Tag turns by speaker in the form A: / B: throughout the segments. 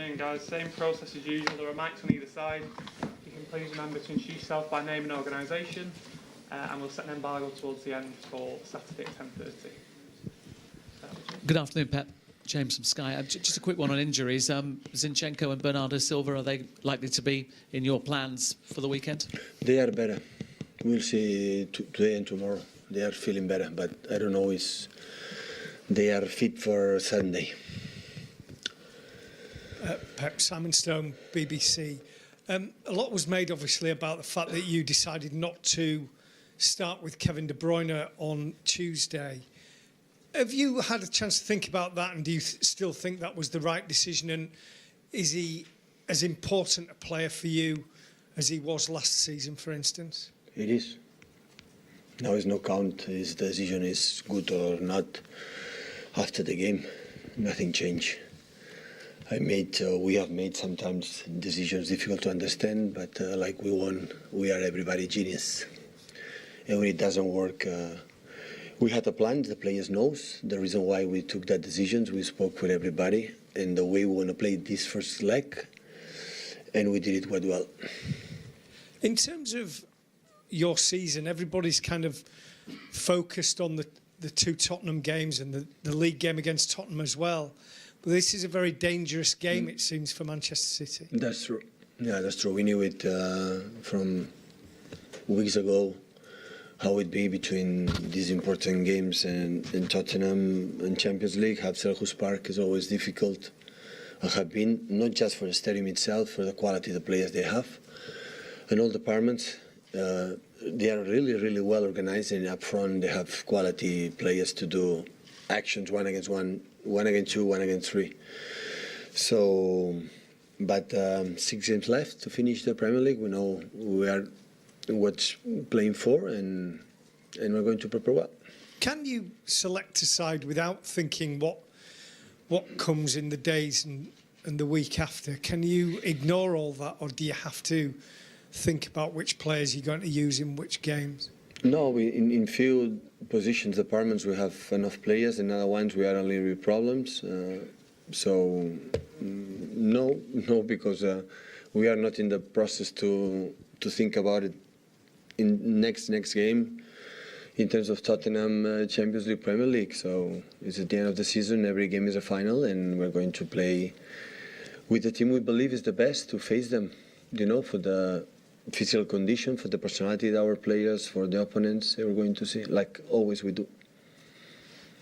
A: afternoon, guys. Same process as usual. There are mics on either side. You can please remember to introduce yourself by name and organisation, and we'll set an embargo towards the end for Saturday at 10:30.
B: Good afternoon, Pep. James from Sky. Just a quick one on injuries. Zinchenko and Bernardo Silva, are they likely to be in your plans for the weekend?
C: They are better. We'll see today and tomorrow. They are feeling better, but I don't know if they are fit for Sunday.
D: Pep, Simon Stone, BBC. A lot was made, obviously, about the fact that you decided not to start with Kevin De Bruyne on Tuesday. Have you had a chance to think about that, and do you still think that was the right decision? And is he as important a player for you as he was last season, for instance?
C: It is. Now it's no count. His decision is good or not. After the game, nothing changed. We have made sometimes decisions difficult to understand, but like we won, we are everybody genius. And when it doesn't work, we had a plan, the players knows the reason why we took that decisions. We spoke with everybody and the way we want to play this first leg, and we did it quite well.
D: In terms of your season, everybody's kind of focused on the two Tottenham games and the league game against Tottenham as well. But this is a very dangerous game, it seems, for Manchester City.
C: That's true. Yeah, that's true. We knew it from weeks ago, how it be between these important games and Tottenham and Champions League. Have Selhurst Park is always difficult. Have been, not just for the stadium itself, for the quality of the players they have. And all departments, they are really, really well organized, and up front they have quality players to do actions 1 against 1, 1 against 2, 1 against 3. So, but 6 games left to finish the Premier League. We know we are what's playing for, and we're going to prepare well.
D: Can you select a side without thinking what comes in the days and the week after? Can you ignore all that, or do you have to think about which players you're going to use in which games?
C: No, in few positions, departments, we have enough players. In other ones, we are only with problems. So, no, because we are not in the process to think about it in next game in terms of Tottenham Champions League, Premier League. So it's at the end of the season. Every game is a final, and we're going to play with the team we believe is the best to face them. You know, for the physical condition, for the personality of our players, for the opponents, we're going to see, like always we do.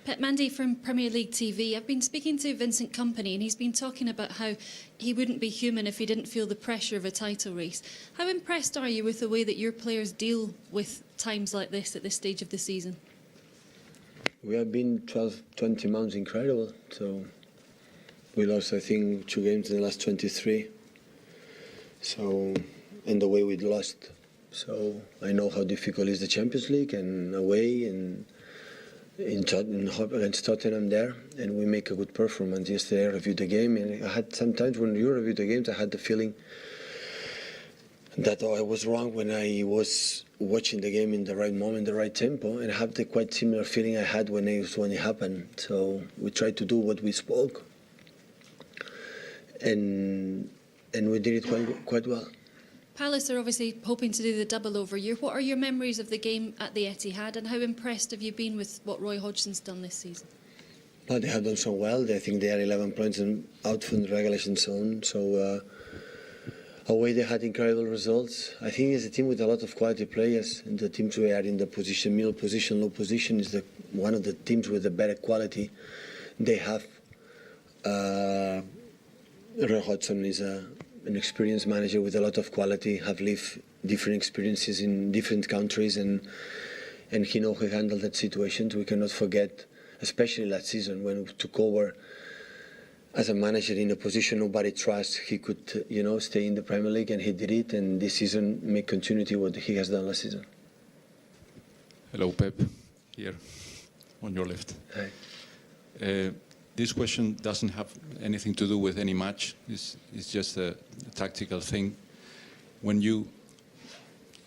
E: Pep, Mandy from Premier League TV. I've been speaking to Vincent Kompany, and he's been talking about how he wouldn't be human if he didn't feel the pressure of a title race. How impressed are you with the way that your players deal with times like this at this stage of the season?
C: We have been 20 months incredible. So we lost, I think, 2 games in the last 23. So, and the way we lost. So I know how difficult is the Champions League and away and against Tottenham there, and we make a good performance. Yesterday I reviewed the game, and I had sometimes when you review the games, I had the feeling that I was wrong when I was watching the game in the right moment, the right tempo, and I have the quite similar feeling I had when it happened. So we tried to do what we spoke, and we did it quite well.
E: Palace are obviously hoping to do the double over year. What are your memories of the game at the Etihad, and how impressed have you been with what Roy Hodgson's done this season?
C: Well, they have done so well. I think they are 11 points out from the relegation zone. So away they had incredible results. I think it's a team with a lot of quality players, and the teams we are in the position, middle position, low position, is one of the teams with the better quality. They have Roy Hodgson is an experienced manager with a lot of quality, have lived different experiences in different countries, and he knows how to handle that situations. We cannot forget, especially last season when we took over as a manager in a position nobody trusts, he could, stay in the Premier League, and he did it, and this season make continuity what he has done last season.
F: Hello, Pep, here on your left.
C: Hi.
F: This question doesn't have anything to do with any match. It's just a tactical thing. When you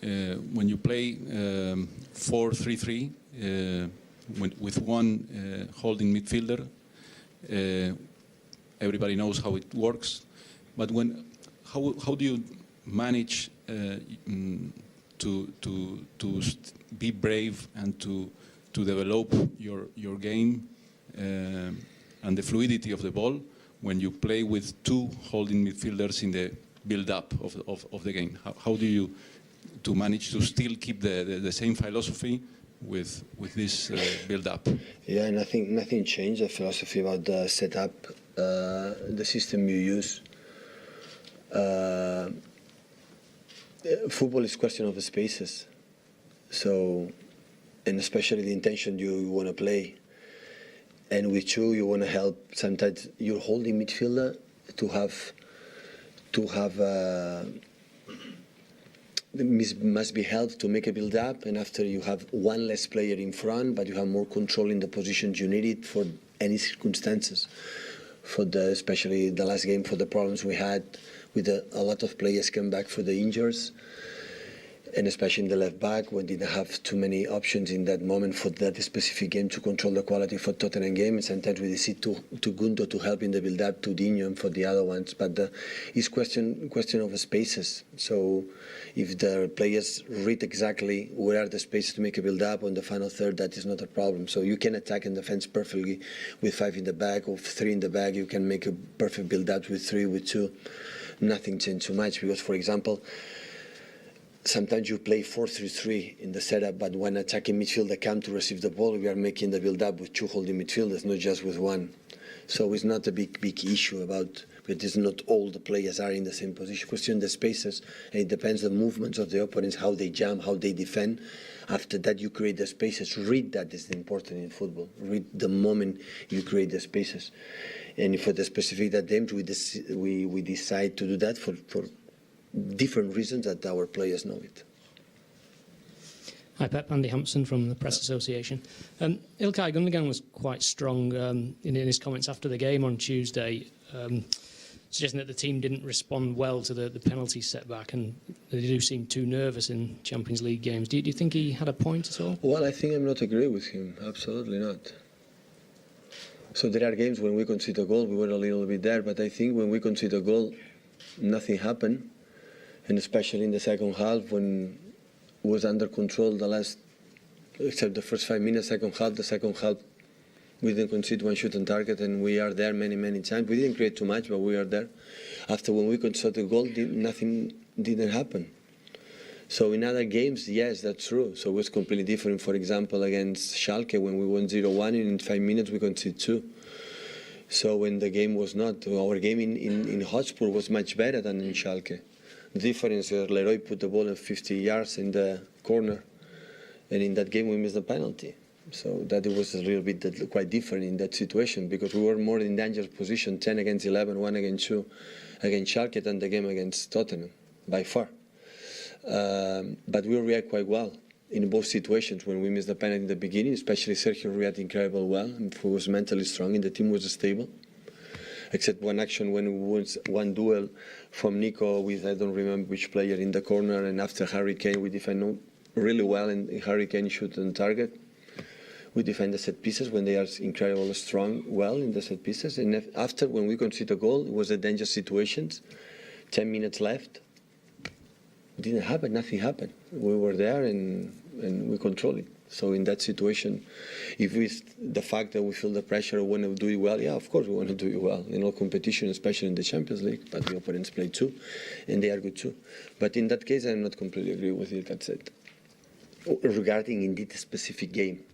F: play 4-3-3 with one holding midfielder, everybody knows how it works. But how do you manage to be brave and to develop your game and the fluidity of the ball when you play with two holding midfielders in the build-up of the game? How do you to manage to still keep the same philosophy with this build-up?
C: Yeah, and I think nothing changed the philosophy about the setup, the system you use. Football is a question of the spaces, so, and especially the intention you want to play. And with two, you want to help. Sometimes you're holding midfielder to have must be helped to make a build up, and after you have one less player in front, but you have more control in the positions you need it for any circumstances. For especially the last game, for the problems we had with a lot of players come back for the injuries, and especially in the left back, we didn't have too many options in that moment for that specific game to control the quality for Tottenham game. And sometimes we decide to Gundo to help in the build-up to Dino and for the other ones. But it's question of spaces. So if the players read exactly where are the spaces to make a build-up on the final third, that is not a problem. So you can attack and defense perfectly with 5 in the back or 3 in the back. You can make a perfect build-up with 3, with 2. Nothing changed too much because, for example, sometimes you play 4-3-3 in the setup, but when attacking midfielder come to receive the ball, we are making the build-up with 2 holding midfielders, not just with 1. So it's not a big issue about, it is not all the players are in the same position. Question the spaces, and it depends on the movements of the opponents, how they jump, how they defend. After that, you create the spaces. Read that is important in football. Read the moment you create the spaces. And for the specific that games, we decide to do that for different reasons that our players know it.
G: Hi Pep, Andy Hampson from the Press Association. Ilkay Gundogan was quite strong in his comments after the game on Tuesday, suggesting that the team didn't respond well to the penalty setback and they do seem too nervous in Champions League games. Do you think he had a point at all?
C: Well, I think I'm not agree with him. Absolutely not. So there are games when we concede a goal, we were a little bit there, but I think when we concede a goal, nothing happened. And especially in the second half, when it was under control, except the first 5 minutes, the second half, we didn't concede one shot on target, and we are there many times. We didn't create too much, but we are there. After when we conceded the goal, nothing didn't happen. So in other games, yes, that's true. So it was completely different. For example, against Schalke, when we won 0-1, and in 5 minutes we conceded 2. So when the game was not, our game in Hotspur was much better than in Schalke. The difference is Leroy put the ball at 50 yards in the corner, and in that game we missed the penalty. So that it was a little bit quite different in that situation because we were more in dangerous position, 10 against 11, 1 against 2 against Schalke than the game against Tottenham, by far. But we react quite well in both situations. When we missed the penalty in the beginning, especially Sergio reacted incredibly well, and he was mentally strong, and the team was stable. Except one action when we won one duel from Nico with, I don't remember which player, in the corner, and after Harry Kane we defend really well, and Harry Kane shoot on target. We defend the set pieces when they are incredibly strong, well in the set pieces. And after, when we conceded a goal, it was a dangerous situation. 10 minutes left. It didn't happen, nothing happened. We were there and we controlled it. So in that situation, if the fact that we feel the pressure, want to do it well, yeah, of course we want to do it well in all competition, especially in the Champions League, but the opponents play too, and they are good too. But in that case, I'm not completely agree with it, that's it. Regarding indeed a specific game,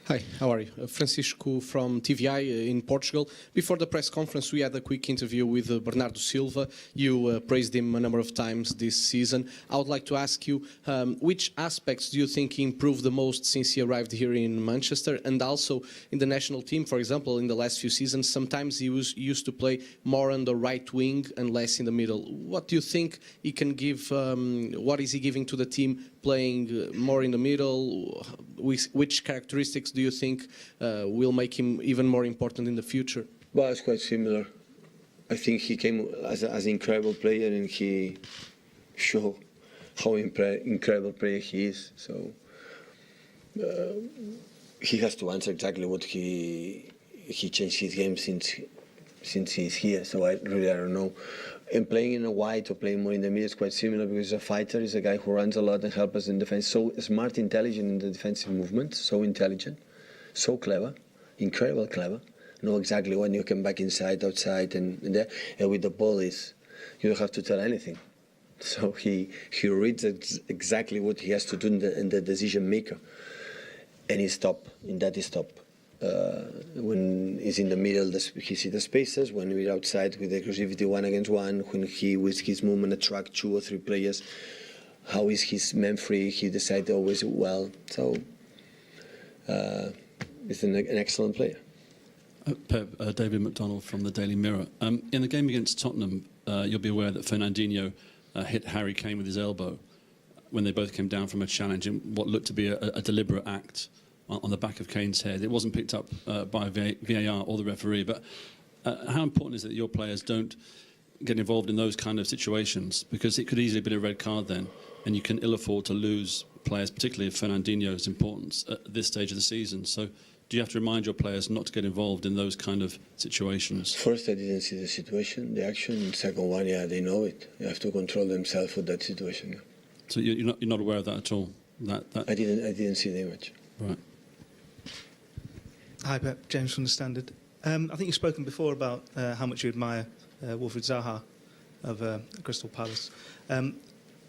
H: Hi, how are you? Francisco from TVI in Portugal. Before the press conference, we had a quick interview with Bernardo Silva. You praised him a number of times this season. I would like to ask you, which aspects do you think he improved the most since he arrived here in Manchester? And also in the national team, for example, in the last few seasons, sometimes he used to play more on the right wing and less in the middle. What do you think he can give? What is he giving to the team playing more in the middle? Which characteristics do you think will make him even more important in the future?
C: Well, it's quite similar. I think he came as an incredible player, and he showed how incredible player he is. So he has to answer exactly what he changed his game since since he's here. So I don't know. And playing in a wide or playing more in the middle is quite similar because he's a fighter. He's a guy who runs a lot and helps us in defense. So smart, intelligent in the defensive movement. So intelligent, so clever, incredible clever. Know exactly when you come back inside, outside, and there. And with the ball is, you don't have to tell anything. So he reads exactly what he has to do in the decision maker. And he's top. In that he's top. When he's in the middle, he sees the spaces. When we're outside with aggressivity 1-against-1, when he with his movement attract 2 or 3 players, how is his man free? He decides always well. So he's an excellent player.
I: Pep, David McDonald from the Daily Mirror. In the game against Tottenham, you'll be aware that Fernandinho hit Harry Kane with his elbow when they both came down from a challenge in what looked to be a deliberate act on the back of Kane's head. It wasn't picked up by VAR or the referee, but how important is it that your players don't get involved in those kind of situations? Because it could easily be a red card then, and you can ill afford to lose players, particularly of Fernandinho's importance at this stage of the season. So do you have to remind your players not to get involved in those kind of situations?
C: First, I didn't see the situation, the action. Second one, yeah, they know it. They have to control themselves with that situation. Yeah.
I: So you're not aware of that at all?
C: I didn't see the image.
I: Right.
J: Hi, Pep. James from The Standard. I think you've spoken before about how much you admire Wilfried Zaha of Crystal Palace.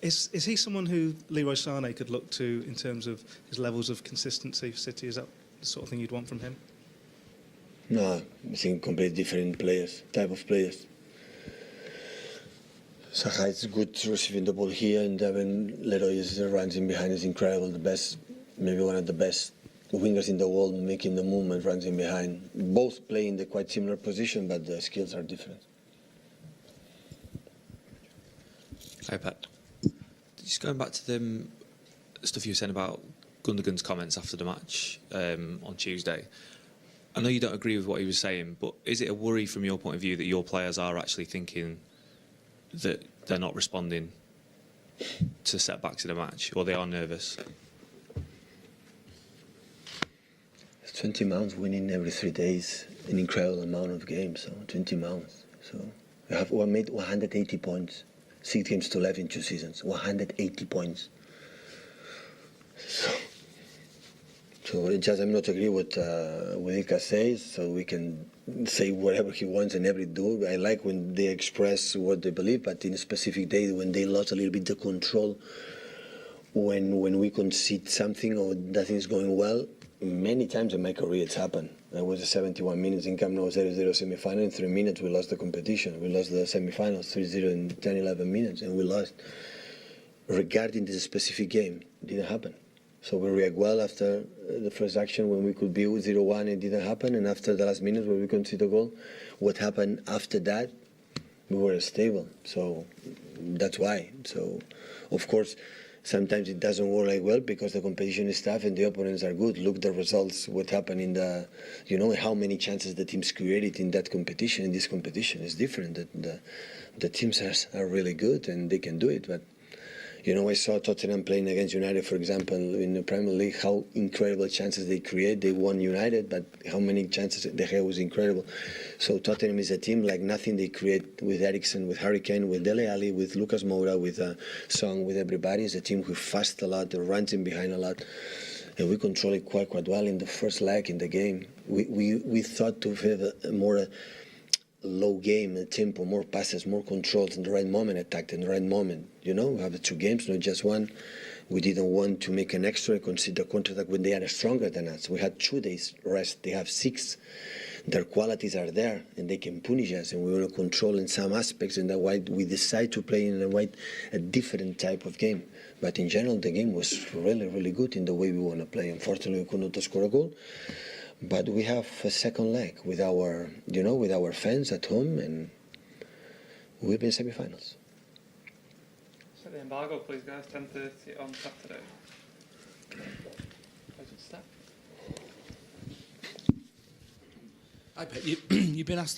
J: Is he someone who Leroy Sané could look to in terms of his levels of consistency for City? Is that the sort of thing you'd want from him?
C: No, I think completely different type of players. Zaha is good receiving the ball here, and then Leroy runs in behind is incredible. The best, maybe one of the best wingers in the world, making the movement, runs in behind. Both play in the quite similar position, but the skills are different.
K: Hi, Pep. Just going back to the stuff you were saying about Gundogan's comments after the match on Tuesday. I know you don't agree with what he was saying, but is it a worry from your point of view that your players are actually thinking that they're not responding to setbacks in a match, or they are nervous?
C: 20 months winning every 3 days, an incredible amount of games. So 20 months. So we made 180 points. 6 games to left in 2 seasons. 180 points. So just I'm not agree with Ilka says. So we can say whatever he wants and never do. I like when they express what they believe, but in a specific day when they lost a little bit the control, when we concede something or nothing is going well. Many times in my career it's happened. I was 71 minutes in Camp Nou 0-0 semi-final. In 3 minutes we lost the competition. We lost the semi-finals 3-0 in 10-11 minutes, and we lost. Regarding this specific game, it didn't happen. So we react well after the first action when we could be 0-1, it didn't happen. And after the last minute when we conceded a goal, what happened after that, we were stable. So that's why. So, of course, sometimes it doesn't work like well because the competition is tough and the opponents are good. Look the results, what happened in the, how many chances the teams created in that competition. In this competition is different. The teams are really good and they can do it. But, I saw Tottenham playing against United, for example, in the Premier League, how incredible chances they create. They won United, but how many chances they had was incredible. So Tottenham is a team like nothing they create with Eriksen, with Harry Kane, with Dele Alli, with Lucas Moura, with Song, with everybody. It's a team who fast a lot, runs in behind a lot. And we control it quite well in the first leg in the game. We thought to have a more low game, a tempo, more passes, more controls in the right moment, attacked in the right moment. We have 2 games, not just one. We didn't want to make an extra, consider counter-attack when they are stronger than us. We had 2 days rest. They have 6. Their qualities are there, and they can punish us, and we want to control in some aspects, and that's why we decide to play in a different type of game. But in general, the game was really, really good in the way we want to play. Unfortunately, we could not score a goal. But we have a second leg with our, with our fans at home, and we'll be in semi-finals.
A: Set the embargo, please, guys. 10:30 on Saturday.
L: Hi, Pep. You've been asked